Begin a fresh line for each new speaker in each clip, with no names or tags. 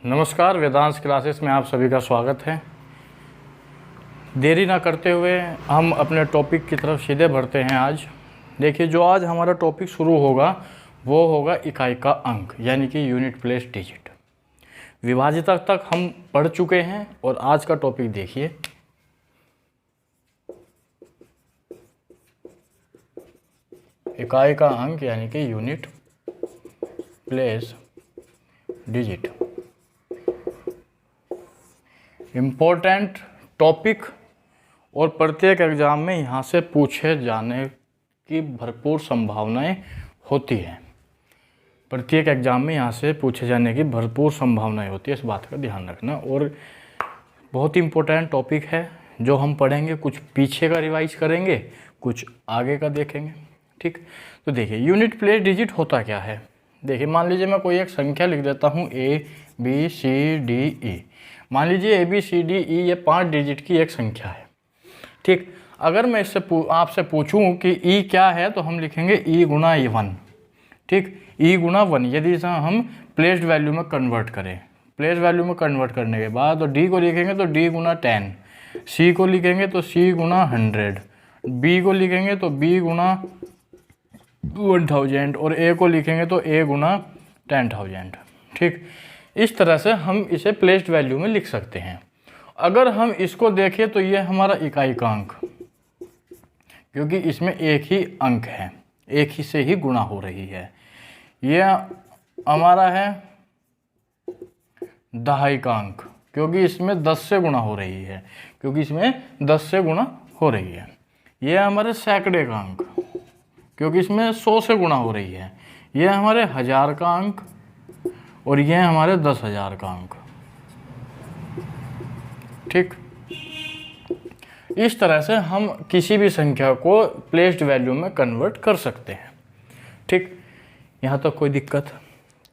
नमस्कार, वेदांश क्लासेस में आप सभी का स्वागत है। देरी ना करते हुए हम अपने टॉपिक की तरफ सीधे बढ़ते हैं। आज देखिए, जो आज हमारा टॉपिक शुरू होगा वो होगा इकाई का अंक, यानी कि यूनिट प्लेस डिजिट। विभाजितक तक हम पढ़ चुके हैं और आज का टॉपिक देखिए। इकाई का अंक यानी कि unit place digit, important topic और प्रत्येक एग्ज़ाम में यहाँ से पूछे जाने की भरपूर संभावनाएं होती हैं। प्रत्येक एग्ज़ाम में यहाँ से पूछे जाने की भरपूर संभावनाएं होती है, इस बात का ध्यान रखना। और बहुत ही इम्पोर्टेंट टॉपिक है जो हम पढ़ेंगे, कुछ पीछे का रिवाइज करेंगे, कुछ आगे का देखेंगे। ठीक, तो देखिए यूनिट प्लेस डिजिट होता क्या है। देखिए, मान लीजिए मैं कोई एक संख्या लिख देता हूँ ABCDE। मान लीजिए ABCDE ये 5 डिजिट की एक संख्या है। ठीक, अगर मैं इससे आपसे पूछूं कि E क्या है तो हम लिखेंगे E गुना 1। ठीक, E गुना 1। यदि इसे हम प्लेस्ड वैल्यू में कन्वर्ट करें, प्लेस वैल्यू में कन्वर्ट करने के बाद तो D को लिखेंगे तो D गुना 10, C को लिखेंगे तो C गुना 100, B को लिखेंगे तो B गुना 1000 और A को लिखेंगे तो A गुना 10,000। ठीक, इस तरह से हम इसे प्लेस्ड वैल्यू में लिख सकते हैं। अगर हम इसको देखें तो ये हमारा इकाई का अंक, क्योंकि इसमें एक ही अंक है, एक ही से ही गुणा हो रही है। यह हमारा है दहाई का अंक, क्योंकि इसमें 10 से गुणा हो रही है, क्योंकि इसमें 10 से गुणा हो रही है। यह हमारे सैकड़े का अंक, क्योंकि इसमें 100 से गुणा हो रही है। यह हमारे 1000 का अंक और यह हमारे 10,000 का अंक। ठीक, इस तरह से हम किसी भी संख्या को प्लेस्ड वैल्यू में कन्वर्ट कर सकते हैं। ठीक, यहाँ तक कोई दिक्कत?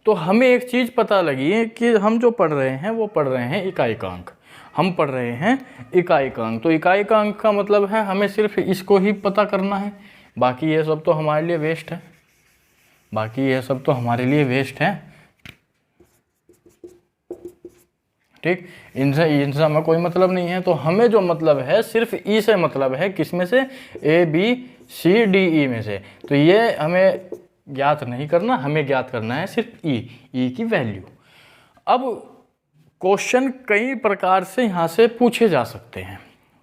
तो हमें एक चीज़ पता लगी है कि हम जो पढ़ रहे हैं वो पढ़ रहे हैं इकाई का अंक। हम पढ़ रहे हैं इकाई का अंक। तो इकाई का अंक का मतलब है हमें सिर्फ इसको ही पता करना है, बाकी ये सब तो हमारे लिए वेस्ट है। बाकी ये सब तो हमारे लिए वेस्ट है। ठीक, इनसे हमें कोई मतलब नहीं है। तो हमें जो मतलब है सिर्फ ई से मतलब है, किसमें से? ABCDE में से। तो ये हमें ज्ञात नहीं करना, हमें ज्ञात करना है सिर्फ ई की वैल्यू। अब क्वेश्चन कई प्रकार से यहाँ से पूछे जा सकते हैं।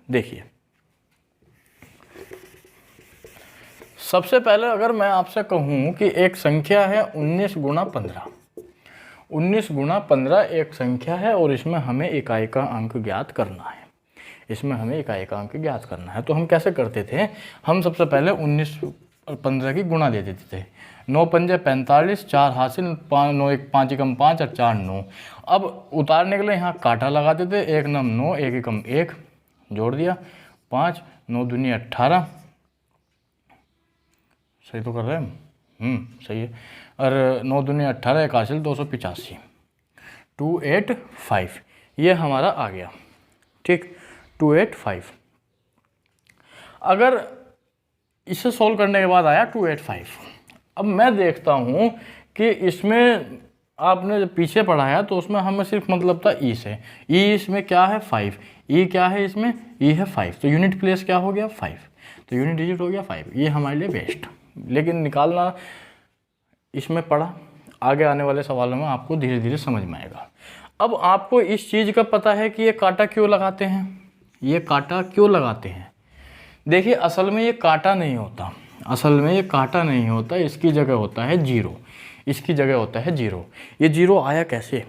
देखिए, सबसे पहले अगर मैं आपसे कहूँ कि एक संख्या है 19 गुणा 15, 19 गुणा 15 एक संख्या है और इसमें हमें इकाई का अंक ज्ञात करना है। इसमें हमें इकाई का अंक ज्ञात करना है। तो हम कैसे करते थे? हम सबसे पहले 19 और 15 की गुणा दे देते थे। 9 पंजे 45, 4 हासिल, 9 1 5 एकम 5 और 4 9। अब उतारने के लिए यहाँ काटा लगाते थे। 1 9 9, 1 एकम 1, जोड़ दिया 5, 9 दूनी 18। सही तो कर रहे हैं? सही है। और 9 दूनी 18, 1 हासिल 285, 285 ये हमारा आ गया। ठीक, 285। अगर इसे सॉल्व करने के बाद आया 285, अब मैं देखता हूँ कि इसमें आपने जब पीछे पढ़ाया तो उसमें हमें सिर्फ मतलब था ई से। ई इसमें क्या है? 5। ई क्या है इसमें? ई है 5। तो यूनिट प्लेस क्या हो गया? 5। तो यूनिट डिजिट हो गया 5। ये हमारे लिए बेस्ट, लेकिन निकालना इसमें पड़ा। आगे आने वाले सवालों में आपको धीरे धीरे समझ में आएगा। अब आपको इस चीज़ का पता है कि ये कांटा क्यों लगाते हैं? ये कांटा क्यों लगाते हैं? देखिए, असल में ये कांटा नहीं होता, असल में ये कांटा नहीं होता। इसकी जगह होता है 0, इसकी जगह होता है 0। ये 0 आया कैसे?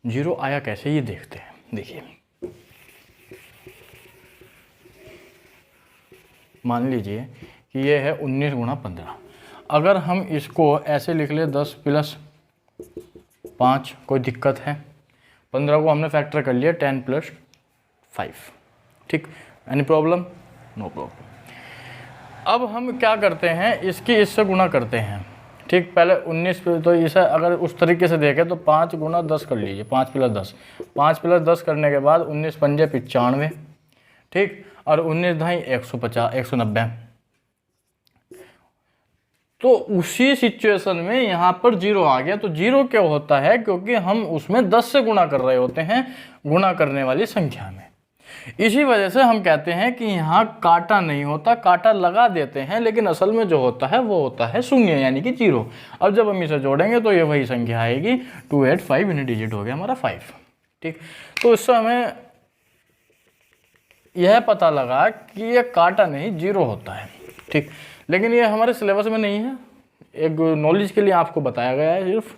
0 आया कैसे ये देखते हैं। देखिए, मान लीजिए कि ये है 19 गुणा 15। अगर हम इसको ऐसे लिख ले 10 + 5, कोई दिक्कत है? 15 को हमने फैक्टर कर लिया 10 + 5। ठीक, एनी प्रॉब्लम? No problem. अब हम क्या करते हैं, इसकी इससे गुणा करते हैं। ठीक, पहले 19 पे, तो इसे अगर उस तरीके से देखें तो 5 गुणा 10 कर लीजिए, 5 + 10, 5 + 10 करने के बाद 19 पंजे 95। ठीक, और 19 ढाई 150, 190। तो उसी सिचुएशन में यहाँ पर 0 आ गया। तो 0 क्यों होता है? क्योंकि हम उसमें 10 से गुणा कर रहे होते हैं, गुणा करने वाली संख्या में। इसी वजह से हम कहते हैं कि यहाँ काटा नहीं होता, काटा लगा देते हैं, लेकिन असल में जो होता है वो होता है शून्य, यानी कि 0। अब जब हम इसे जोड़ेंगे तो ये वही संख्या आएगी 285, यूनिट डिजिट हो गया हमारा 5। ठीक, तो इससे हमें यह पता लगा कि ये काटा नहीं 0 होता है। ठीक, लेकिन ये हमारे सिलेबस में नहीं है, एक नॉलेज के लिए आपको बताया गया है। सिर्फ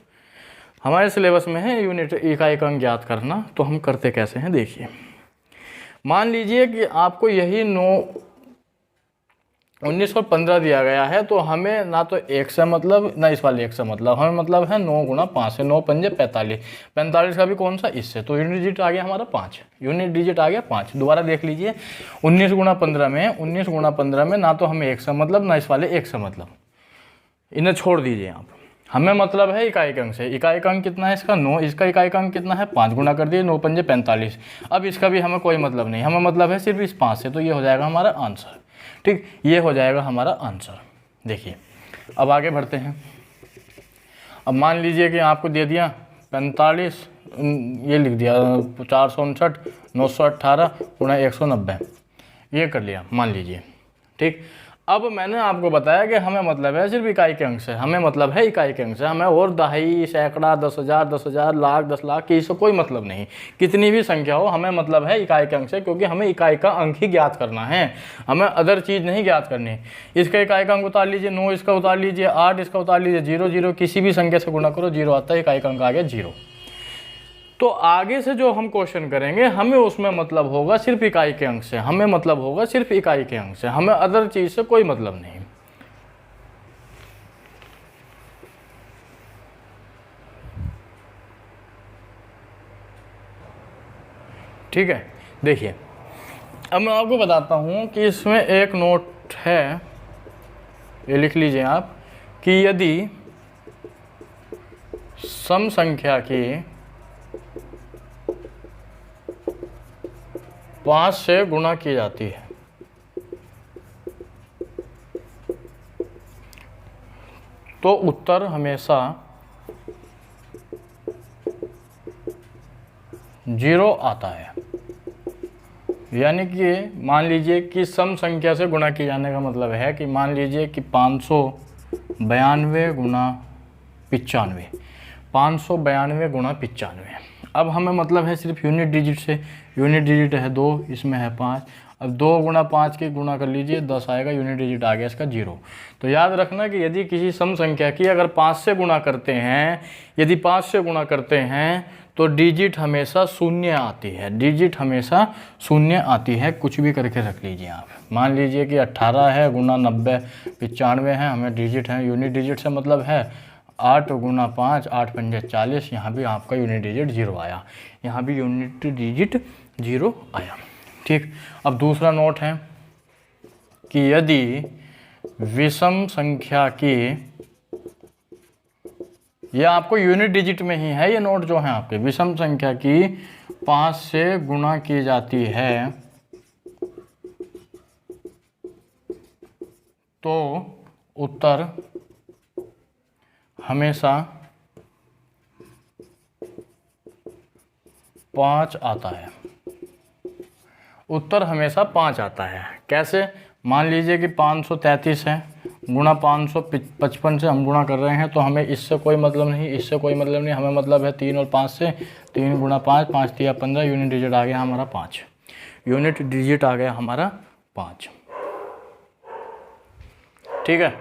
हमारे सिलेबस में है यूनिट इकाई का अंक ज्ञात करना। तो हम करते कैसे हैं देखिए। मान लीजिए कि आपको यही 19 और 15 दिया गया है, तो हमें ना तो 1 से मतलब ना इस वाले 1 से मतलब, हमें मतलब है 9 गुणा 5 से। 9 पंजे 45, 45 का भी कौन सा? इससे। तो यूनिट डिजिट आ गया हमारा 5, यूनिट डिजिट आ गया 5। दोबारा देख लीजिए, 19 गुणा 15 में ना तो हमें 1 से मतलब ना इस वाले 1 से मतलब, इन्हें छोड़ दीजिए आप। हमें मतलब है इकाई का अंक से। इकाई का अंक कितना है इसका? 9। इसका इकाई का अंक कितना है? 5। गुणा कर दिए, 9 पंजे 45। अब इसका भी हमें कोई मतलब नहीं, हमें मतलब है सिर्फ इस 5 से। तो ये हो जाएगा हमारा आंसर। ठीक, ये हो जाएगा हमारा आंसर। देखिए अब आगे बढ़ते हैं। अब मान लीजिए कि आपको दे दिया 45, ये लिख दिया 459, 918 गुणा 190, ये कर लिया मान लीजिए। ठीक, अब मैंने आपको बताया कि हमें मतलब है सिर्फ इकाई के अंक से, हमें मतलब है इकाई के अंक से। हमें और दहाई, सैकड़ा, 10,000, 10,000, लाख, 10 लाख की इससे कोई मतलब नहीं। कितनी भी संख्या हो, हमें मतलब है इकाई के अंक से, क्योंकि हमें इकाई का अंक ही ज्ञात करना है, हमें अदर चीज़ नहीं ज्ञात करनी। इसका इकाई का अंक उतार लीजिए 9, इसका उतार लीजिए 8, इसका उतार लीजिए 0, 0, किसी भी संख्या से गुणा करो 0 आता है, इकाई का अंक आ गया 0। तो आगे से जो हम क्वेश्चन करेंगे हमें उसमें मतलब होगा सिर्फ इकाई के अंक से, हमें मतलब होगा सिर्फ इकाई के अंक से, हमें अदर चीज से कोई मतलब नहीं। ठीक है, देखिए अब मैं आपको बताता हूं कि इसमें एक नोट है, ये लिख लीजिए आप, कि यदि सम संख्या की 5 से गुणा की जाती है तो उत्तर हमेशा 0 आता है। यानी कि मान लीजिए कि सम संख्या से गुणा किए जाने का मतलब है कि मान लीजिए कि 592 गुणा 95, 592 गुणा 95। अब हमें मतलब है सिर्फ यूनिट डिजिट से, यूनिट डिजिट है 2, इसमें है 5। अब 2 गुणा 5 की गुणा कर लीजिए 10 आएगा, यूनिट डिजिट आ गया इसका 0। तो याद रखना कि यदि किसी सम संख्या की अगर 5 से गुणा करते हैं, यदि 5 से गुणा करते हैं तो डिजिट हमेशा शून्य आती है, डिजिट हमेशा शून्य आती है। कुछ भी करके रख लीजिए आप। मान लीजिए कि 18 है गुणा 90 95 है, हमें डिजिट है, यूनिट डिजिट से मतलब है 8 गुणा 5, 8 पंजे 40, यहाँ भी आपका यूनिट डिजिट 0 आया, यहाँ भी यूनिट डिजिट 0 आया। ठीक, अब दूसरा नोट है कि यदि विषम संख्या की, यह आपको यूनिट डिजिट में ही है, ये नोट जो है आपके, विषम संख्या की 5 से गुणा की जाती है तो उत्तर हमेशा 5 आता है। उत्तर हमेशा 5 आता है। कैसे? मान लीजिए कि 533 है, गुणा 555 से हम गुणा कर रहे हैं, तो हमें इससे कोई मतलब नहीं, इससे कोई मतलब नहीं, हमें मतलब है 3 और 5 से। 3 गुणा 5, 5 तिया 15, यूनिट डिजिट आ गया हमारा 5, यूनिट डिजिट आ गया हमारा 5। ठीक है,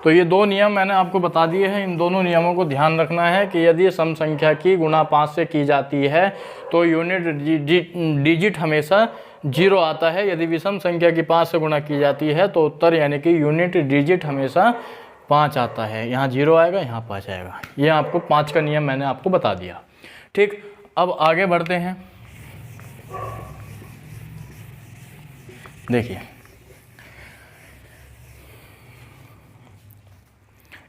तो ये 2 नियम मैंने आपको बता दिए हैं। इन दोनों नियमों को ध्यान रखना है कि यदि सम संख्या की गुणा 5 से की जाती है तो यूनिट डिजिट हमेशा 0 आता है। यदि विषम संख्या की 5 से गुणा की जाती है तो उत्तर यानी कि यूनिट डिजिट हमेशा 5 आता है। यहाँ 0 आएगा, यहाँ 5 आएगा। ये आपको 5 का नियम मैंने आपको बता दिया। ठीक, अब आगे बढ़ते हैं। देखिए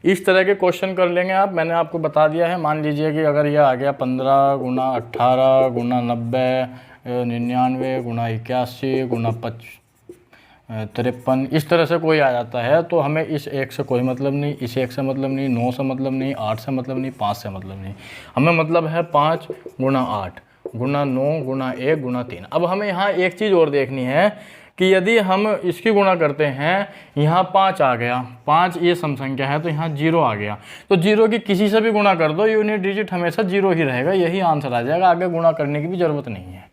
इस तरह के क्वेश्चन कर लेंगे आप, मैंने आपको बता दिया है। मान लीजिए कि अगर यह आ गया 15 गुणा 18 गुणा 90 99 गुणा 81 गुणा 53, इस तरह से कोई आ जाता है तो हमें इस 1 से कोई मतलब नहीं, इस 1 से मतलब नहीं, 9 से मतलब नहीं, 8 से मतलब नहीं, 5 से मतलब नहीं, हमें मतलब है 5 गुणा 8 गुणा 9 गुणा 1 गुणा 3। अब हमें यहाँ एक चीज़ और देखनी है कि यदि हम इसकी गुणा करते हैं, यहाँ 5 आ गया, 5 ये सम संख्या है तो यहाँ 0 आ गया, तो 0 की किसी से भी गुणा कर दो, यूनिट डिजिट हमेशा 0 ही रहेगा, यही आंसर आ जाएगा। आगे गुणा करने की भी ज़रूरत नहीं है,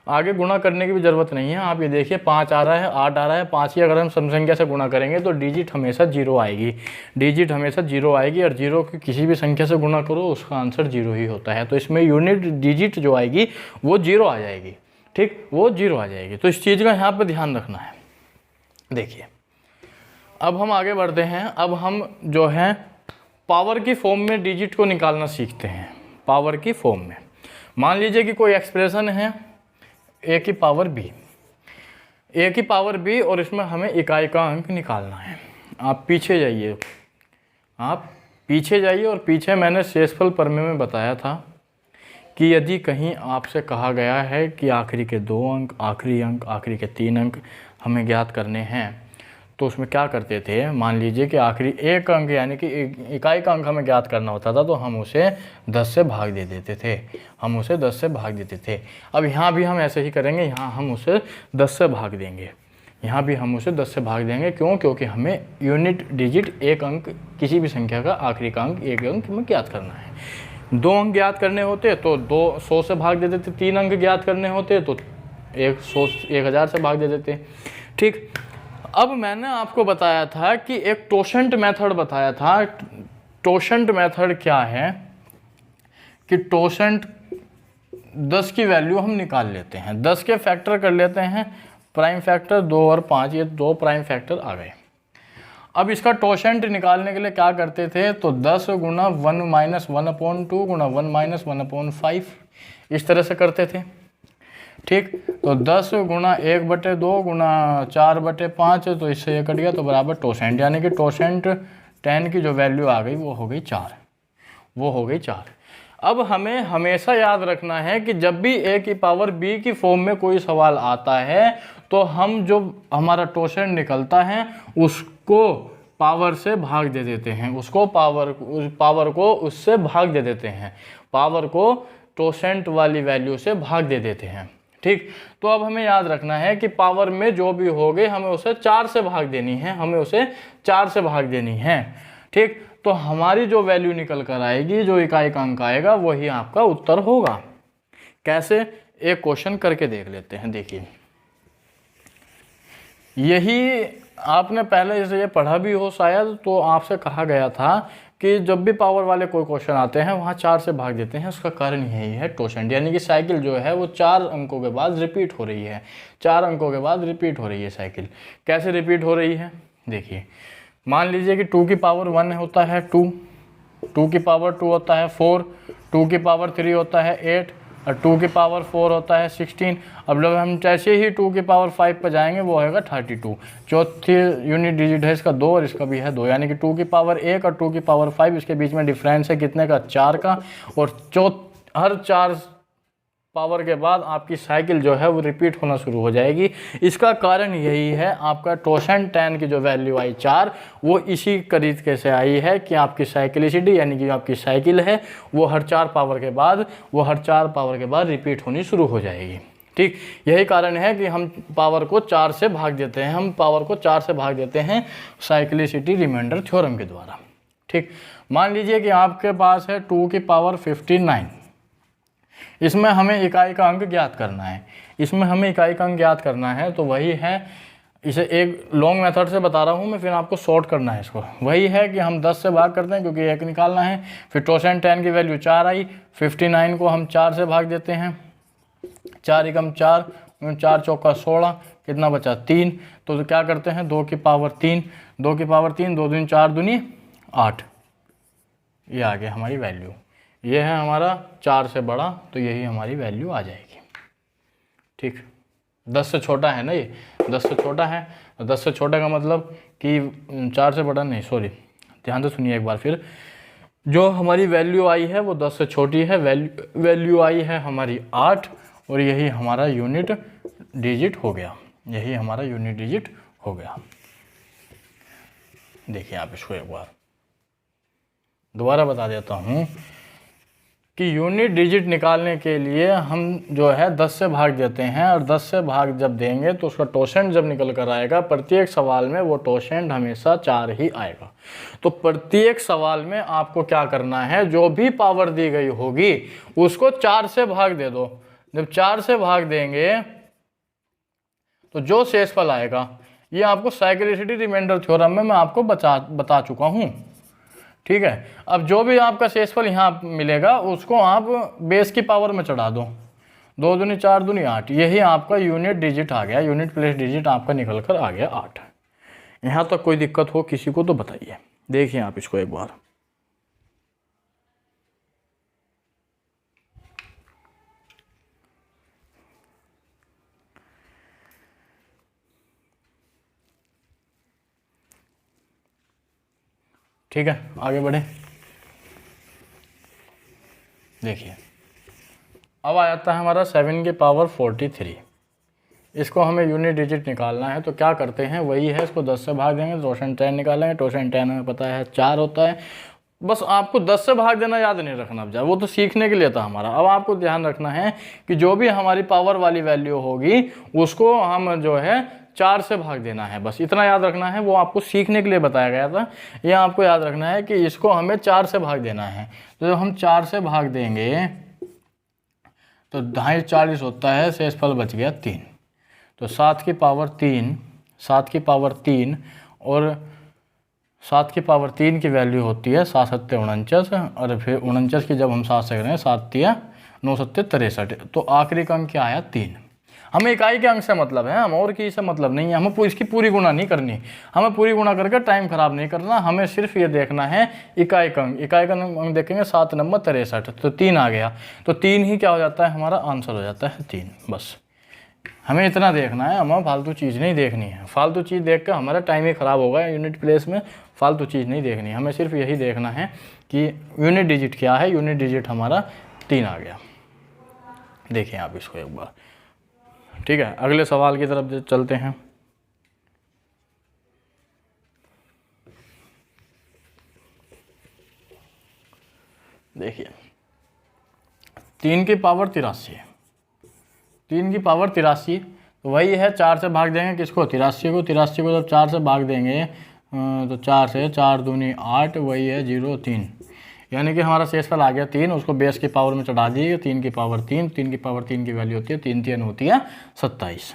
आगे गुणा करने की भी ज़रूरत नहीं है। आप ये देखिए 5 आ रहा है, 8 आ रहा है, 5 ही अगर हम सम संख्या से गुणा करेंगे तो डिजिट हमेशा 0 आएगी, डिजिट हमेशा 0 आएगी, और 0 की किसी भी संख्या से गुणा करो उसका आंसर 0 ही होता है। तो इसमें यूनिट डिजिट जो आएगी वो 0 आ जाएगी, ठीक, वो 0 आ जाएगी। तो इस चीज़ का यहाँ पर ध्यान रखना है। देखिए अब हम आगे बढ़ते हैं, अब हम जो है पावर की फॉर्म में डिजिट को निकालना सीखते हैं। पावर की फॉर्म में मान लीजिए कि कोई एक्सप्रेशन है a की पावर b, a की पावर b, और इसमें हमें इकाई का अंक निकालना है। आप पीछे जाइए, आप पीछे जाइए, और पीछे मैंने शेषफल प्रमेय में बताया था कि यदि कहीं आपसे कहा गया है कि आखिरी के 2 अंक, आखिरी अंक, आखिरी के 3 अंक हमें ज्ञात करने हैं, तो उसमें क्या करते थे, मान लीजिए कि आखिरी 1 अंक यानी कि इकाई का अंक हमें ज्ञात करना होता था, तो हम उसे 10 से भाग दे देते थे, हम उसे 10 से भाग देते थे। अब यहाँ भी हम ऐसे ही करेंगे, यहाँ हम उसे 10 से भाग देंगे, यहाँ भी हम उसे 10 से भाग देंगे। क्यों? क्योंकि हमें यूनिट डिजिट 1 अंक, किसी भी संख्या का आखिरी का अंक 1 अंक हमें ज्ञात करना है। 2 अंक ज्ञात करने होते तो 100 से भाग दे देते, 3 अंक ज्ञात करने होते तो 1000 से भाग दे देते, ठीक। अब मैंने आपको बताया था कि एक टोशेंट मेथड बताया था। टोशेंट मेथड क्या है कि टोशेंट 10 की वैल्यू हम निकाल लेते हैं, 10 के फैक्टर कर लेते हैं, प्राइम फैक्टर 2 और 5, ये 2 प्राइम फैक्टर आ गए। अब इसका टोशेंट निकालने के लिए क्या करते थे, तो 10 गुना 1 माइनस 1/2 गुना 1 माइनस 1/5 इस तरह से करते थे, ठीक। तो 10 गुना 1/2 गुना 4/5, तो इससे ये कट गया, तो बराबर टोशेंट, यानी कि टोशेंट 10 की जो वैल्यू आ गई वो हो गई 4, वो हो गई 4। अब हमें हमेशा याद रखना है कि जब भी a की पावर b की फॉर्म में कोई सवाल आता है तो हम जो हमारा टोशेंट निकलता है उसको पावर से भाग दे देते हैं, उसको पावर को उससे भाग दे देते हैं, पावर को टोशेंट वाली वैल्यू से भाग दे देते हैं, ठीक। तो अब हमें याद रखना है कि पावर में जो भी हो गए हमें उसे 4 से भाग देनी है, हमें उसे 4 से भाग देनी है, ठीक। तो हमारी जो वैल्यू निकल कर आएगी, जो इकाई का अंक आएगा, वही आपका उत्तर होगा। कैसे? एक क्वेश्चन करके देख लेते हैं। देखिए, यही आपने पहले से ये पढ़ा भी हो शायद, तो आपसे कहा गया था कि जब भी पावर वाले कोई क्वेश्चन आते हैं वहाँ 4 से भाग देते हैं। उसका कारण यही है टोशेंट, यानी कि साइकिल जो है वो 4 अंकों के बाद रिपीट हो रही है, 4 अंकों के बाद रिपीट हो रही है साइकिल। कैसे रिपीट हो रही है? देखिए, मान लीजिए कि 2 की पावर 1 होता है 2, 2 की पावर 2 होता है 4, 2 की पावर 3 होता है 8, और 2 की पावर 4 होता है 16। अब जब हम जैसे ही 2 की पावर 5 पर जाएंगे वो होगा 32। चौथी यूनिट डिजिट है इसका 2 और इसका भी है 2, यानी कि 2 की पावर 1 और 2 की पावर 5, इसके बीच में डिफरेंस है कितने का? 4 का। और हर 4 पावर के बाद आपकी साइकिल जो है वो रिपीट होना शुरू हो जाएगी। इसका कारण यही है, आपका टोशेंट 10 की जो वैल्यू आई 4, वो इसी तरीके से आई है कि आपकी साइकिलिसिटी, यानी कि आपकी साइकिल है वो हर 4 पावर के बाद रिपीट होनी शुरू हो जाएगी, ठीक। यही कारण है कि हम पावर को 4 से भाग देते हैं, हम पावर को 4 से भाग देते हैं साइकिलिसिटी रिमाइंडर थ्योरम के द्वारा, ठीक। मान लीजिए कि आपके पास है 2 की पावर 59, इसमें हमें इकाई का अंक ज्ञात करना है, इसमें हमें इकाई का अंक ज्ञात करना है। तो वही है, इसे एक लॉन्ग मेथड से बता रहा हूँ मैं, फिर आपको शॉर्ट करना है इसको। वही है कि हम 10 से भाग करते हैं क्योंकि 1 निकालना है, फिर टोशेंट 10 की वैल्यू 4 आई, 59 को हम 4 से भाग देते हैं, 4 एकम 4, 4 चौका 16, कितना बचा? 3। तो क्या करते हैं, 2 की पावर 3, 2 की पावर 3, 2 दूनी 4 दूनी 8, ये आ गया हमारी वैल्यू। ये है हमारा 4 से बड़ा, तो यही हमारी वैल्यू आ जाएगी, ठीक। 10 से छोटा है ना, ये 10 से छोटा है, 10 से छोटा का मतलब कि 4 से बड़ा नहीं, सॉरी, ध्यान से सुनिए एक बार फिर। जो हमारी वैल्यू आई है वो 10 से छोटी है, वैल्यू आई है हमारी 8, और यही हमारा यूनिट डिजिट हो गया, यही हमारा यूनिट डिजिट हो गया। देखिए आप इसको एक बार दोबारा बता देता हूँ कि यूनिट डिजिट निकालने के लिए हम जो है 10 से भाग देते हैं, और 10 से भाग जब देंगे तो उसका टोसेंट जब निकल कर आएगा, प्रत्येक सवाल में वो टोसेंट हमेशा 4 ही आएगा। तो प्रत्येक सवाल में आपको क्या करना है, जो भी पावर दी गई होगी उसको 4 से भाग दे दो। जब 4 से भाग देंगे तो जो शेषफल आएगा, ये आपको साइक्लिसिटी रिमाइंडर थ्योरम में मैं आपको बता चुका हूँ। ठीक है, अब जो भी आपका शेषफल यहाँ मिलेगा उसको आप बेस की पावर में चढ़ा दो। 2 दूनी 4 दूनी 8, यही आपका यूनिट डिजिट आ गया, यूनिट प्लेस डिजिट आपका निकल कर आ गया 8। यहाँ तक कोई दिक्कत हो किसी को तो बताइए। देखिए आप इसको एक बार, ठीक है आगे बढ़े। देखिए अब आ जाता है हमारा 7 की पावर 43। इसको हमें यूनिट डिजिट निकालना है, तो क्या करते हैं, वही है, इसको 10 से भाग देंगे, टोसेंट 10 निकालेंगे। टोसेंट 10 हमें पता है 4 होता है। बस आपको 10 से भाग देना याद नहीं रखना, अब वो तो सीखने के लिए था हमारा। अब आपको ध्यान रखना है कि जो भी हमारी पावर वाली वैल्यू होगी उसको हम जो है 4 से भाग देना है, बस इतना याद रखना है। वो आपको सीखने के लिए बताया गया था। यह आपको याद रखना है कि इसको हमें 4 से भाग देना है। तो जब हम 4 से भाग देंगे तो 2.5 40 होता है, शेषफल बच गया 3। तो 7 की पावर 3, 7 की पावर 3, और 7 की पावर 3 की वैल्यू होती है 7 सत्ते 49, और फिर 49 की जब हम 7 से करें 7 तिया 9 सत्ते 63, तो आखिरी का अंक क्या आया 3। हमें इकाई के अंक से मतलब है, हम और की से मतलब नहीं है। हमें इसकी पूरी गुणा नहीं करनी, हमें पूरी गुणा करके टाइम खराब नहीं करना। हमें सिर्फ ये देखना है इकाई का अंक। इकाई का अंक देखेंगे 7 नंबर 63, तो 3 आ गया। तो 3 ही क्या हो जाता है, हमारा आंसर हो जाता है 3। बस हमें इतना देखना है, हमें फालतू चीज़ नहीं देखनी है। फालतू चीज़ देख कर हमारा टाइम ही ख़राब होगा यूनिट प्लेस में। फालतू चीज़ नहीं देखनी, हमें सिर्फ यही देखना है कि यूनिट डिजिट क्या है। यूनिट डिजिट हमारा 3 आ गया। देखिए आप इसको एक बार, ठीक है। अगले सवाल की तरफ चलते हैं। देखिए 3 की पावर 83, 3 की पावर 83, तो वही है 4 से भाग देंगे किसको, 83 को। 83 को जब 4 से भाग देंगे तो 4 से 4 दूनी 8, वही है 0 3, यानी कि हमारा शेषफल आ गया 3। उसको बेस की पावर में चढ़ा दीजिए, 3 की पावर 3, 3 की पावर 3 की वैल्यू होती है 3 3 होती है 27।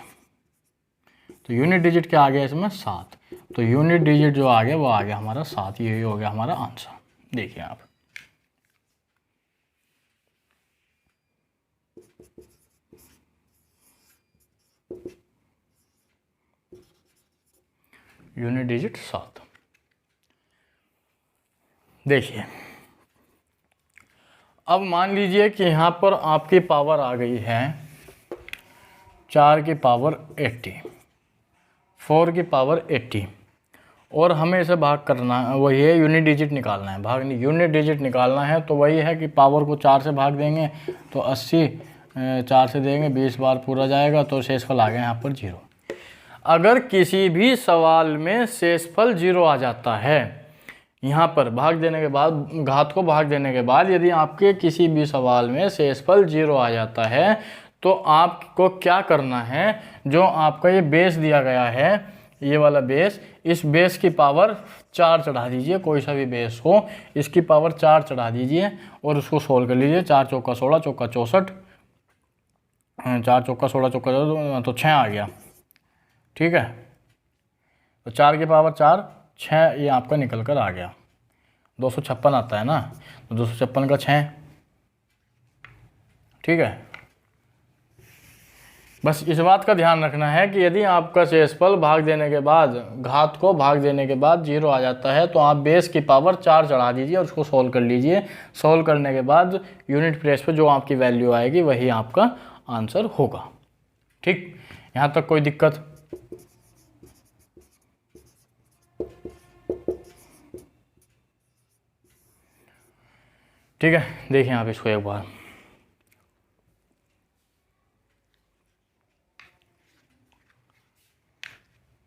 तो यूनिट डिजिट क्या आ गया इसमें 7। तो यूनिट डिजिट जो आ गया वो आ गया हमारा 7, यही हो गया हमारा आंसर। देखिए आप, यूनिट डिजिट 7। देखिए अब मान लीजिए कि यहाँ पर आपकी पावर आ गई है 4 की पावर 80, 4 की पावर 80, और हमें इसे भाग करना है, वही है यूनिट डिजिट निकालना है। भाग नहीं, यूनिट डिजिट निकालना है, तो वही है कि पावर को 4 से भाग देंगे तो 80, 4 से देंगे 20 बार पूरा जाएगा, तो शेषफल आ गया यहाँ पर 0। अगर किसी भी सवाल में शेषफल 0 आ जाता है, यहाँ पर भाग देने के बाद, घात को भाग देने के बाद यदि आपके किसी भी सवाल में शेषफल 0 आ जाता है, तो आपको क्या करना है, जो आपका ये बेस दिया गया है, ये वाला बेस, इस बेस की पावर 4 चढ़ा दीजिए। कोई सा भी बेस हो, इसकी पावर 4 चढ़ा दीजिए और उसको सोल्व कर लीजिए। 4 चौका 16, चौका 64, 4 चौका 16, चौका 14, तो 6 आ गया। ठीक है, तो 4 की पावर 4, 6 ये आपका निकल कर आ गया। 256 आता है ना, तो 256 का 6। ठीक है, बस इस बात का ध्यान रखना है कि यदि आपका शेषफल भाग देने के बाद, घात को भाग देने के बाद 0 आ जाता है, तो आप बेस की पावर 4 चढ़ा दीजिए और उसको सोल्व कर लीजिए। सोल्व करने के बाद यूनिट प्लेस पे जो आपकी वैल्यू आएगी वही आपका आंसर होगा। ठीक, यहाँ तक कोई दिक्कत? ठीक है, देखिए आप इसको एक बार,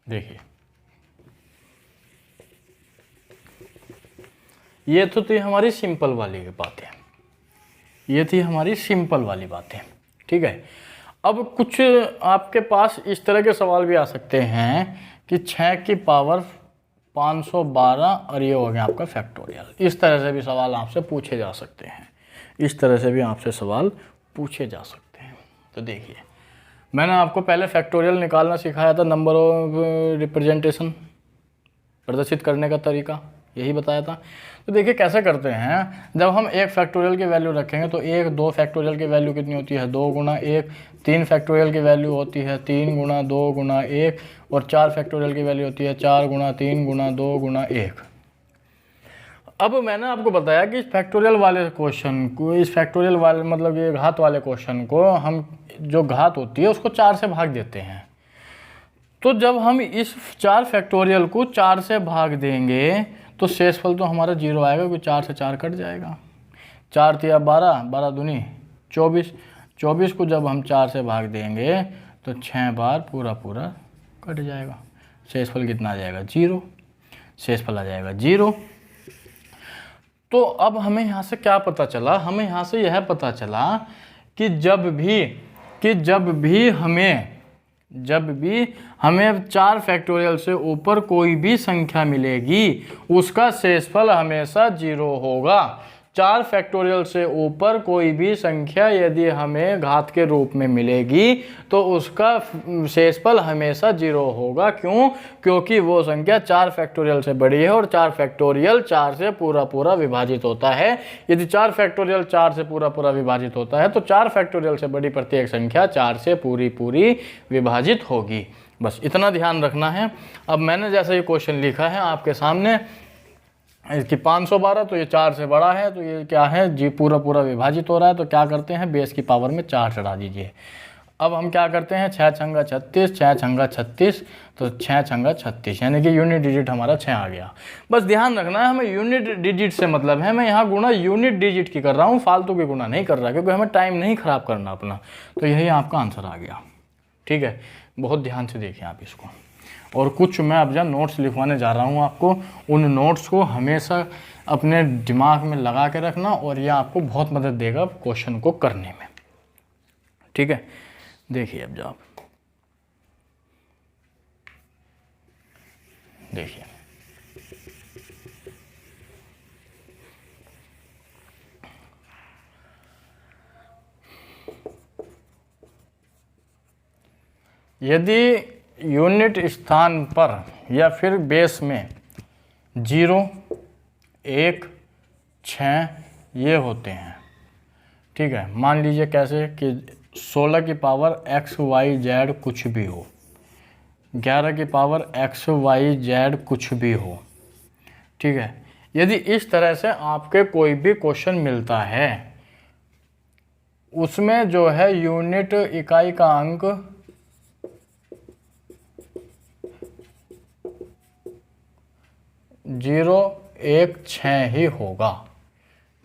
देखिए ये तो थी हमारी सिंपल वाली बातें, ये थी हमारी सिंपल वाली बातें, ठीक है। अब कुछ आपके पास इस तरह के सवाल भी आ सकते हैं कि 6 की पावर 512 और ये हो गया आपका फैक्टोरियल। इस तरह से भी सवाल आपसे पूछे जा सकते हैं, इस तरह से भी आपसे सवाल पूछे जा सकते हैं। तो देखिए, मैंने आपको पहले फैक्टोरियल निकालना सिखाया था, नंबर ऑफ रिप्रेजेंटेशन प्रदर्शित करने का तरीका यही बताया था। तो देखिए कैसे करते हैं, जब हम एक फैक्टोरियल की वैल्यू रखेंगे तो 1 2 फैक्टोरियल की वैल्यू कितनी होती है 2 गुना 1, 3 फैक्टोरियल की वैल्यू होती है 3 गुना 2 गुना 1 और 4 फैक्टोरियल की वैल्यू होती है 4 गुना 3 गुना 2 गुना 1। अब मैंने आपको बताया कि इस फैक्टोरियल वाले क्वेश्चन को, इस फैक्टोरियल वाले मतलब ये घात वाले क्वेश्चन को हम जो घात होती है उसको 4 से भाग देते हैं। तो जब हम इस 4 फैक्टोरियल को 4 से भाग देंगे तो शेषफल तो हमारा 0 आएगा, क्योंकि 4 से 4 कट जाएगा। 4 तिया 12, 12 दूनी 24, 24 को जब हम 4 से भाग देंगे तो 6 बार पूरा पूरा कट जाएगा। शेषफल कितना आ जाएगा 0, शेषफल आ जाएगा 0। तो अब हमें यहाँ से क्या पता चला, हमें यहाँ से यह पता चला कि जब भी हमें 4 फैक्टोरियल से ऊपर कोई भी संख्या मिलेगी उसका शेषफल हमेशा 0 होगा। 4 फैक्टोरियल से ऊपर कोई भी संख्या यदि हमें घात के रूप में मिलेगी तो उसका शेषफल हमेशा 0 होगा। क्यों? क्योंकि वो संख्या 4 फैक्टोरियल से बड़ी है और 4 फैक्टोरियल 4 से पूरा पूरा विभाजित होता है। यदि 4 फैक्टोरियल 4 से पूरा पूरा विभाजित होता है तो 4 फैक्टोरियल से बड़ी प्रत्येक संख्या 4 से पूरी पूरी विभाजित होगी। बस इतना ध्यान रखना है। अब मैंने जैसे ये क्वेश्चन लिखा है आपके सामने, इसकी 512, तो ये 4 से बड़ा है, तो ये क्या है जी पूरा पूरा विभाजित हो रहा है। तो क्या करते हैं, बेस की पावर में 4 चढ़ा दीजिए। अब हम क्या करते हैं, 6 छंगा 36, 6 छंगा 36, तो 6 छंगा 36 यानी कि यूनिट डिजिट हमारा 6 आ गया। बस ध्यान रखना है, हमें यूनिट डिजिट से मतलब है, मैं यहाँ गुणा यूनिट डिजिट की कर रहा हूँ, फालतू की गुणा नहीं कर रहा, क्योंकि हमें टाइम नहीं खराब करना अपना। तो यही आपका आंसर आ गया, ठीक है। बहुत ध्यान से देखिए आप इसको। और कुछ मैं अब जब नोट्स लिखवाने जा रहा हूँ आपको, उन नोट्स को हमेशा अपने दिमाग में लगा के रखना और यह आपको बहुत मदद देगा क्वेश्चन को करने में, ठीक है। देखिए अब जब देखिए, यदि यूनिट स्थान पर या फिर बेस में 0, 1, 6 ये होते हैं, ठीक है। मान लीजिए कैसे कि 16 की पावर x y z कुछ भी हो, 11 की पावर x y z कुछ भी हो, ठीक है। यदि इस तरह से आपके कोई भी क्वेश्चन मिलता है, उसमें जो है यूनिट इकाई का अंक 0, 1, 6 ही होगा,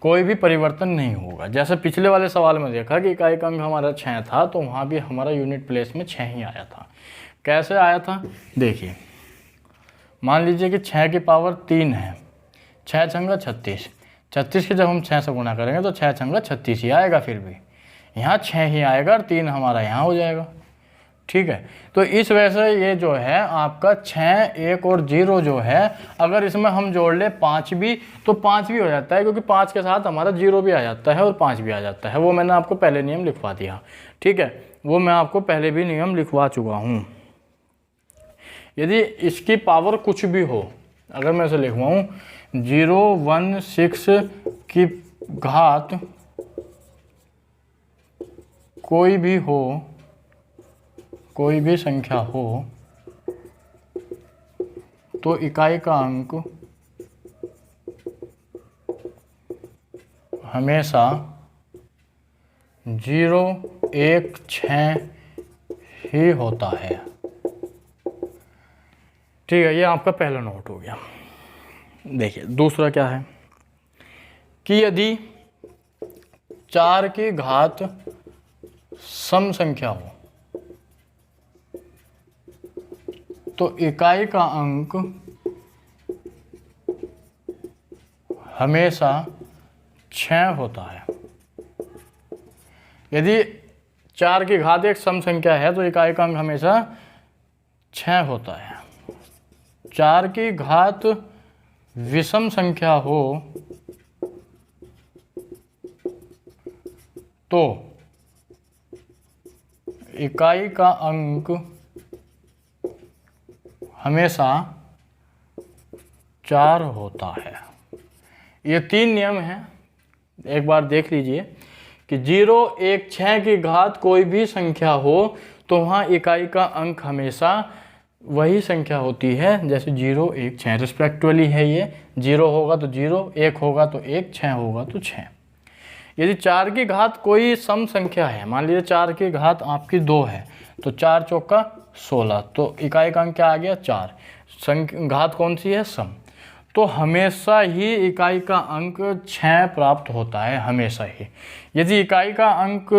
कोई भी परिवर्तन नहीं होगा। जैसे पिछले वाले सवाल में देखा कि इकाई का अंक हमारा 6 था, तो वहाँ भी हमारा यूनिट प्लेस में 6 ही आया था। कैसे आया था देखिए, मान लीजिए कि 6 की पावर 3 है, 6 छंगा 36, 36 की जब हम 6 से गुणा करेंगे तो 6 छंगा 36 ही आएगा, फिर भी यहाँ 6 ही आएगा और 3 हमारा यहाँ हो जाएगा, ठीक है। तो इस वजह से ये जो है आपका 6, 1 और 0 जो है, अगर इसमें हम जोड़ ले 5 भी तो 5 भी हो जाता है, क्योंकि 5 के साथ हमारा 0 भी आ जाता है और 5 भी आ जाता है। वो मैंने आपको पहले नियम लिखवा दिया, ठीक है, वो मैं आपको पहले भी नियम लिखवा चुका हूँ। यदि इसकी पावर कुछ भी हो, अगर मैं इसे लिखवाऊँ 016 की घात कोई भी हो, कोई भी संख्या हो, तो इकाई का अंक हमेशा 0, 1, 6 ही होता है, ठीक है। ये आपका पहला नोट हो गया। देखिए दूसरा क्या है कि यदि 4 की घात सम संख्या हो तो इकाई का अंक हमेशा 6 होता है। यदि 4 की घात एक सम संख्या है तो इकाई का अंक हमेशा 6 होता है। 4 की घात विषम संख्या हो तो इकाई का अंक हमेशा 4 होता है। ये 3 नियम हैं, एक बार देख लीजिए कि 0, 1, 6 की घात कोई भी संख्या हो तो वहाँ इकाई का अंक हमेशा वही संख्या होती है, जैसे 0, 1, 6 रिस्पेक्टिवली है। ये 0 होगा तो 0, 1 होगा तो 1, 6 होगा तो 6। यदि 4 की घात कोई सम संख्या है, मान लीजिए 4 की घात आपकी 2 है, तो 4 चौका 16, तो इकाई का अंक क्या आ गया 4। घात कौन सी है, सम, तो हमेशा ही इकाई का अंक 6 प्राप्त होता है, हमेशा ही। यदि इकाई का अंक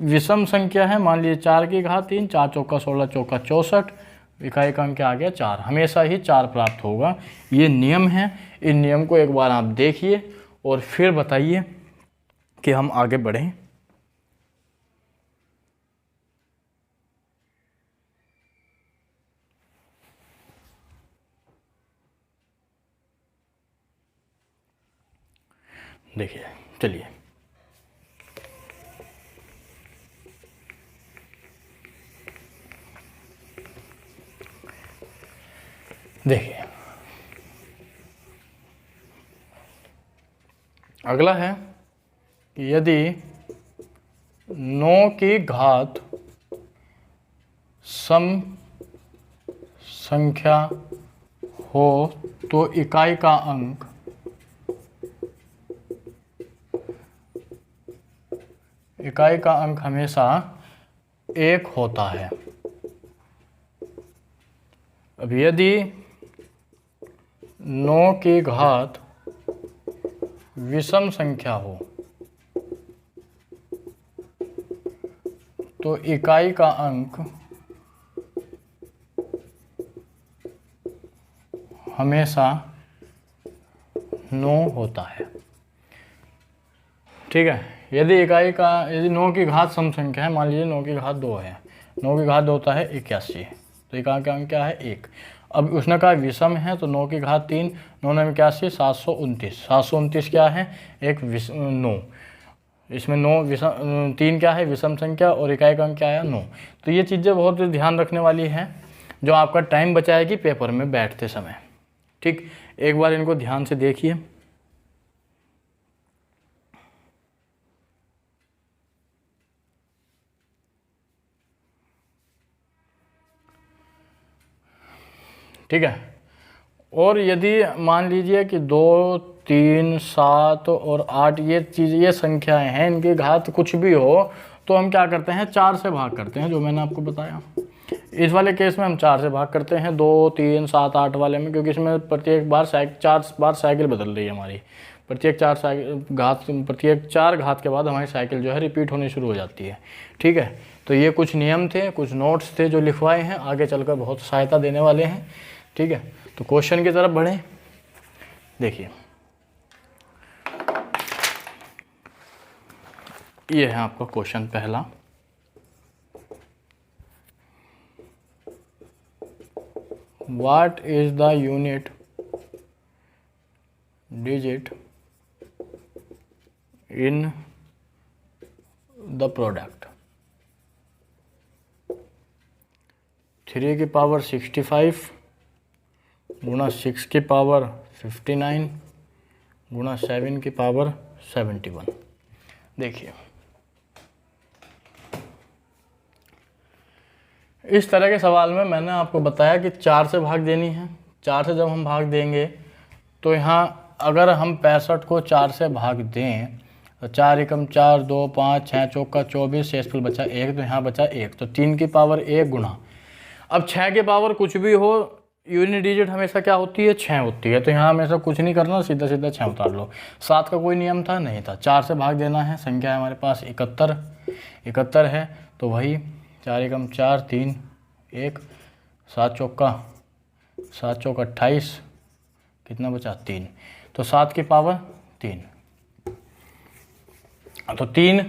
विषम संख्या है, मान लीजिए 4 की घात 3, 4 चौका 16, चौका 64, इकाई का अंक क्या आ गया 4, हमेशा ही 4 प्राप्त होगा। ये नियम है, इन नियम को एक बार आप देखिए और फिर बताइए कि हम आगे बढ़ें। देखिए, चलिए देखिए, अगला है कि यदि 9 की घात सम संख्या हो तो इकाई का अंक हमेशा 1 होता है। अब यदि 9 की घात विषम संख्या हो तो इकाई का अंक हमेशा 9 होता है। ठीक है, यदि 9 की घात सम संख्या है, मान लीजिए 9 की घात 2 है, 9 की घात 2 होता है 81, तो इकाई का अंक क्या है 1। अब उसने कहा विषम है, तो 9 की घात 3, 9 में 81, 729, 729 क्या है, एक 9, इसमें 9 विषम, 3 क्या है विषम संख्या और इकाई का अंक क्या है 9। तो ये चीज़ें बहुत ध्यान रखने वाली हैं, जो आपका टाइम बचाएगी पेपर में बैठते समय। ठीक, एक बार इनको ध्यान से देखिए। ठीक है, और यदि मान लीजिए कि 2, 3, 7 और 8 ये संख्याएं हैं, इनकी घात कुछ भी हो तो हम क्या करते हैं 4 से भाग करते हैं, जो मैंने आपको बताया। इस वाले केस में हम 4 से भाग करते हैं, 2, 3, 7, 8 वाले में, क्योंकि इसमें प्रत्येक बार 4 बार साइकिल बदल रही है हमारी। प्रत्येक 4 घात के बाद हमारी साइकिल जो है रिपीट होनी शुरू हो जाती है। ठीक है, तो ये कुछ नियम थे, कुछ नोट्स थे जो लिखवाए हैं, आगे चलकर बहुत सहायता देने वाले हैं। ठीक है, तो क्वेश्चन की तरफ बढ़ें। देखिए, ये है आपका क्वेश्चन पहला। What is the unit digit in the product? 3 की पावर 65 गुणा 6 की पावर 59 गुणा 7 की पावर 71। देखिए, इस तरह के सवाल में मैंने आपको बताया कि 4 से भाग देनी है। 4 से जब हम भाग देंगे तो यहाँ अगर हम 65 को 4 से भाग दें तो 4 एकम 4, 2, 5, 6 चौका 24, शेषफल बचा 1, तो यहाँ बचा 1, तो 3 की पावर 1 गुणा, अब 6 की पावर कुछ भी हो, यूनिट डिजिट हमेशा क्या होती है 6 होती है, तो यहाँ हमेशा कुछ नहीं करना, सीधा सीधा 6 उतार लो। 7 का कोई नियम था नहीं था, 4 से भाग देना है, संख्या है हमारे पास 71 है, तो वही 4 एकम 4, 3, 1, 7 चौका 28, कितना बचा 3, तो 7 की पावर 3, तो 3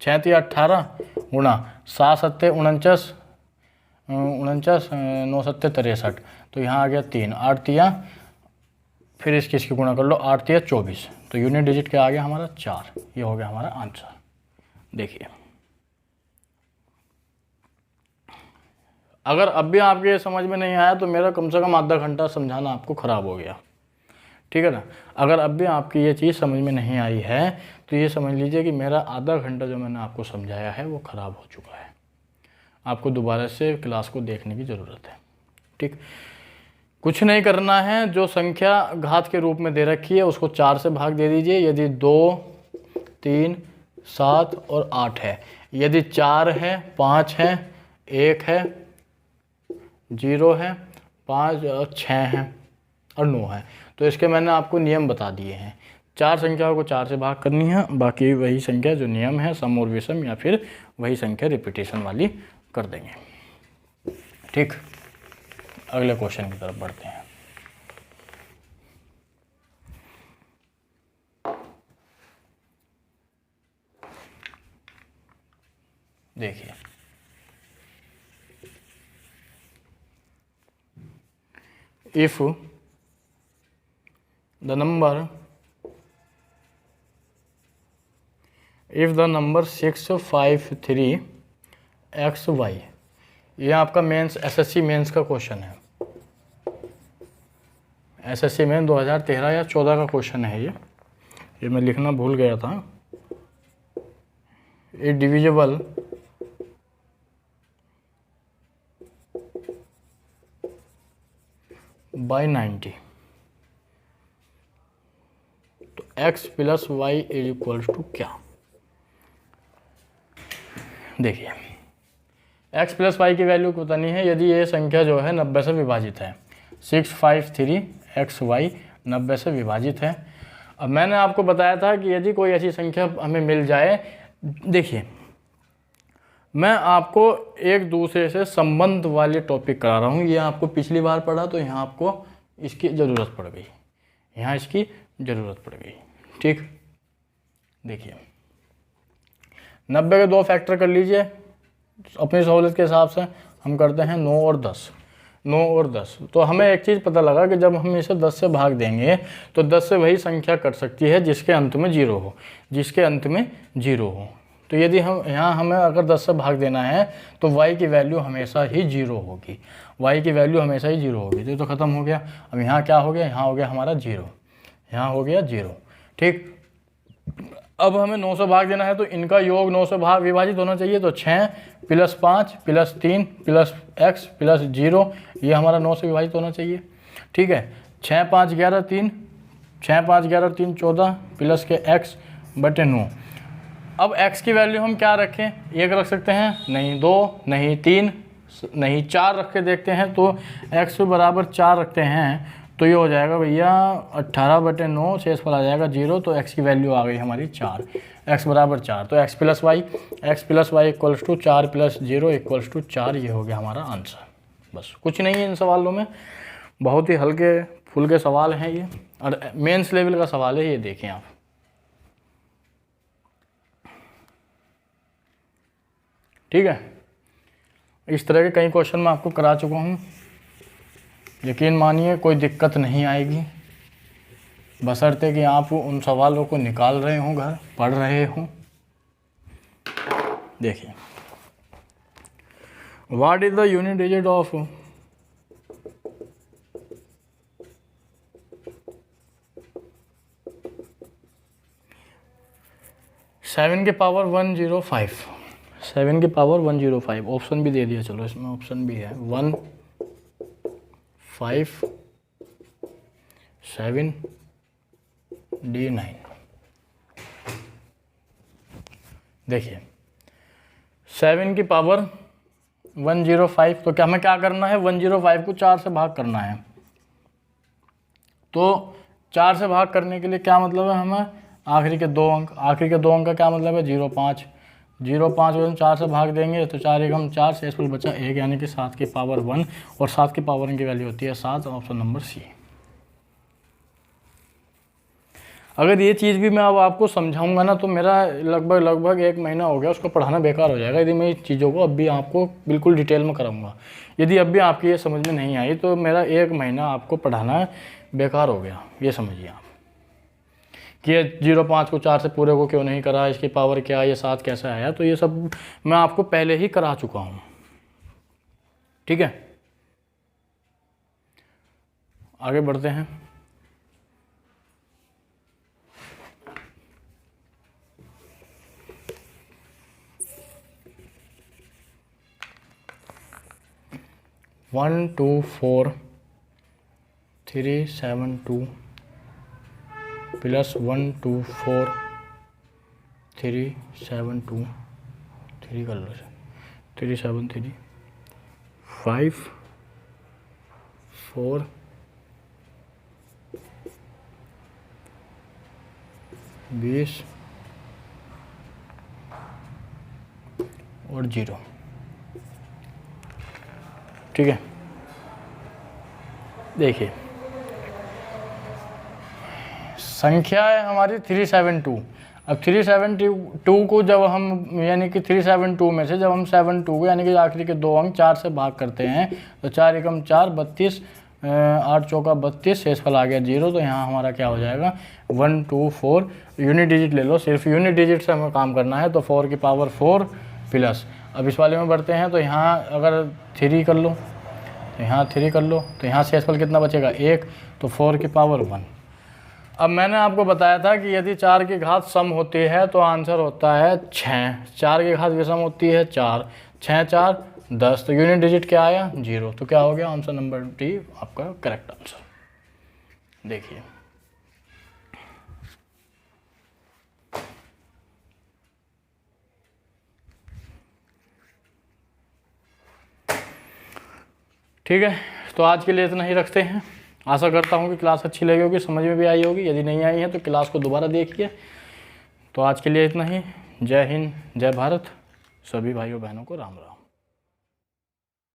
6 3 18 गुणा 7 7 49 49 9 7 63, तो यहाँ आ गया 3, 8 3 फिर इसकी गुणा कर लो, 8 3 24, तो यूनिट डिजिट क्या आ गया हमारा 4। ये हो गया हमारा आंसर। देखिए अगर अब भी आपके ये समझ में नहीं आया तो मेरा कम से कम आधा घंटा समझाना आपको ख़राब हो गया, ठीक है ना। अगर अब भी आपकी ये चीज़ समझ में नहीं आई है तो ये समझ लीजिए कि मेरा आधा घंटा जो मैंने आपको समझाया है वो ख़राब हो चुका है। आपको दोबारा से क्लास को देखने की ज़रूरत है, ठीक। कुछ नहीं करना है, जो संख्या घात के रूप में दे रखी है उसको 4 से भाग दे दीजिए। यदि 2 3 7 और 8 है, यदि 4 है 5 है 1 है 0 है 5 और 6 है और 9 है, तो इसके मैंने आपको नियम बता दिए हैं। 4 संख्याओं को 4 से भाग करनी है, बाकी वही संख्या जो नियम है सम और विषम या फिर वही संख्या रिपीटेशन वाली कर देंगे, ठीक। अगले क्वेश्चन की तरफ बढ़ते हैं। देखिए if the number 653 xy, ये आपका मेंस एसएससी मेंस का क्वेश्चन है। एसएससी में 2013 या 14 का क्वेश्चन है ये मैं लिखना भूल गया था। ए डिविजिबल बाय 90, तो x plus y is equals to क्या। देखिए x प्लस वाई की वैल्यू पता नहीं है। यदि ये संख्या जो है 90 से विभाजित है, 653 xy 90 से विभाजित है। अब मैंने आपको बताया था कि यदि कोई ऐसी संख्या हमें मिल जाए, देखिए मैं आपको एक दूसरे से संबंध वाले टॉपिक करा रहा हूँ। ये आपको पिछली बार पढ़ा तो यहाँ आपको इसकी ज़रूरत पड़ गई, यहाँ इसकी ज़रूरत पड़ गई, ठीक। देखिए 90 के 2 फैक्टर कर लीजिए अपनी सहूलियत के हिसाब से। हम करते हैं 9 और 10, 9 और 10। तो हमें एक चीज़ पता लगा कि जब हम इसे 10 से भाग देंगे तो 10 से वही संख्या कट सकती है जिसके अंत में 0 हो, जिसके अंत में 0 हो। तो यदि हम यहाँ हमें अगर 10 से भाग देना है तो y की वैल्यू हमेशा ही 0 होगी, y की वैल्यू हमेशा ही 0 होगी। तो ख़त्म हो गया। अब यहाँ क्या हो गया, यहाँ हो गया हमारा 0, यहाँ हो गया 0, ठीक। अब हमें 9 से भाग देना है तो इनका योग 9 से भाग विभाजित होना चाहिए। तो 6 plus 5 plus 3 plus x plus 0, ये हमारा 9 से विभाजित होना चाहिए, ठीक है। 6 5 11 3, 6 5 11 3 14 प्लस के x बटे 9। अब x की वैल्यू हम क्या रखें, 1 रख सकते हैं, नहीं 2, नहीं 3, नहीं 4 रख के देखते हैं। तो x बराबर 4 रखते हैं तो ये हो जाएगा भैया 18 बटे 9, शेष पर आ जाएगा 0। तो x की वैल्यू आ गई हमारी 4, x बराबर 4। तो x plus y equals to 4 plus 0 equals to 4, ये हो गया हमारा आंसर। बस कुछ नहीं है इन सवालों में, बहुत ही हल्के फुल्के सवाल हैं ये, और मेंस लेवल का सवाल है ये। देखें आप, ठीक है। इस तरह के कई क्वेश्चन मैं आपको करा चुका हूँ, यकीन मानिए कोई दिक्कत नहीं आएगी, बशर्ते कि आप उन सवालों को निकाल रहे हों, घर पढ़ रहे हों। देखिए what is the unit digit of 7 की पावर 105, 7 की पावर 105। ऑप्शन भी दे दिया, चलो इसमें ऑप्शन भी है 1 5 7 D9। देखिए 7 की पावर 105, तो क्या हमें क्या करना है, 105 को 4 से भाग करना है। तो 4 से भाग करने के लिए क्या मतलब है, हमें आखिरी के 2 अंक, आखिरी के 2 अंक का क्या मतलब है 05, 05 को हम 4 से भाग देंगे तो 4 एक हम 4, शेष पर बचा 1, यानी कि 7 की पावर 1, और 7 की पावर की वैल्यू होती है 7। Option number C. अगर ये चीज़ भी मैं अब आपको समझाऊंगा ना तो मेरा लगभग 1 महीना हो गया उसको पढ़ाना बेकार हो जाएगा, यदि मैं इस चीज़ों को अब भी आपको बिल्कुल डिटेल में कराऊंगा। यदि अब भी आपकी ये समझ में नहीं आई तो मेरा 1 महीना आपको पढ़ाना बेकार हो गया, ये समझिए आप कि ये 0.5 को 4 से पूरे को क्यों नहीं करा, इसकी पावर क्या है, ये 7 कैसे आया, तो ये सब मैं आपको पहले ही करा चुका हूँ। ठीक है, आगे बढ़ते हैं। वन टू फोर 3 7 2 प्लस 1 2 4 3 7 2 3 कर लो 3 7 3 5 4 20 और 0। ठीक है, देखिए संख्या है हमारी 372। अब 372 को जब हम यानी कि 372 में से जब हम 72 को यानी कि आखिरी के 2 अंक 4 से भाग करते हैं तो 4 एकम 4 32, 8 चौका 32, शेषफल आ गया 0। तो यहाँ हमारा क्या हो जाएगा 1 2 4, यूनिट डिजिट ले लो, सिर्फ यूनिट डिजिट से हमें काम करना है। तो 4 की पावर 4 प्लस, अब इस वाले में बढ़ते हैं तो यहाँ अगर 3 कर लो तो यहाँ 3 कर लो तो यहाँ शेषफल कितना बचेगा 1, तो 4 की पावर 1। अब मैंने आपको बताया था कि यदि 4 की घात सम होती है तो आंसर होता है 6, 4 की घात विषम होती है 4, 6 4 10, तो यूनिट डिजिट क्या आया 0। तो क्या हो गया आंसर नंबर डी आपका करेक्ट आंसर। देखिए ठीक है, तो आज के लिए इतना ही रखते हैं। आशा करता हूँ कि क्लास अच्छी लगी होगी, समझ में भी आई होगी। यदि नहीं आई है तो क्लास को दोबारा देखिए। तो आज के लिए इतना ही। जय हिंद, जय भारत, सभी भाइयों बहनों को राम राम।